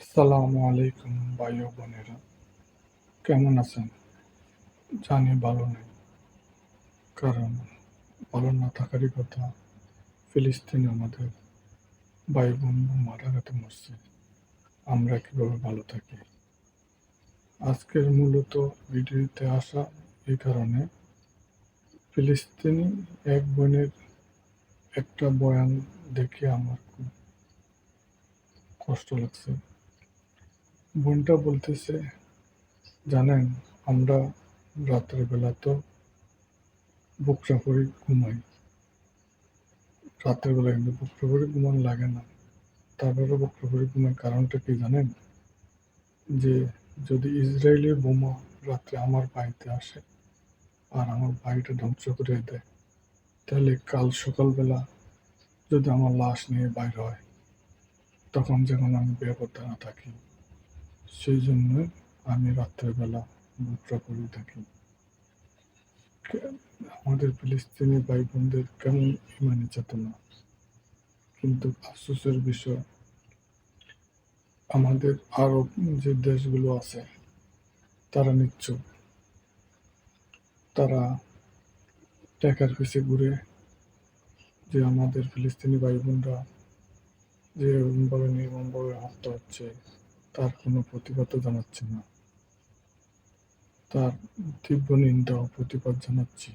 আসসালামু আলাইকুম ভাই ও বোনেরা, কেমন আছেন? জানি ভালো নেই, কারণ ভালো না থাকারই কথা। ফিলিস্তিনে আমাদের ভাই বোন মারা গেতে মরছে, আমরা কিভাবে ভালো থাকি? আজকের মূলত ভিডিওতে আসা এই কারণে, ফিলিস্তিনি এক বোনের একটা বয়ান দেখে আমার খুব কষ্ট লাগছে। বোনটা বলতেছে, জানেন, আমরা রাতের বেলা তো বুকরা করে ঘুমাই, রাতের বেলা কিন্তু বুকরা করে ঘুমান লাগে না। তারপরে বক্তব্যের কারণটা কি জানেন? যে যদি ইসরায়েলের বোমা রাত্রে আমার বাড়িতে আসে আর আমার বাড়িটা ধ্বংস করে দেয়, তাহলে কাল সকালবেলা যদি আমার লাশ নিয়ে বাইর হয়, তখন যেন আমি বেপরোয়া না থাকি। সেই জন্য আমি রাত্রেবেলা বুকরা করে থাকি। আমাদের ফিলিস্তিনি ভাই বোনদের কেমন ইমানি চেতনা! কিন্তু আফসোসের বিষয়, আমাদের আরব যে দেশগুলো আছে তারা নিশ্চুপ। তারা টাকার পিছে ঘুরে, যে আমাদের ফিলিস্তিনি ভাই বোনরা যেভাবে নির্মমভাবে হত্যা হচ্ছে, তার কোনো প্রতিবাদও জানাচ্ছে না। তার তীব্র নিন্দা ও প্রতিবাদ জানাচ্ছি।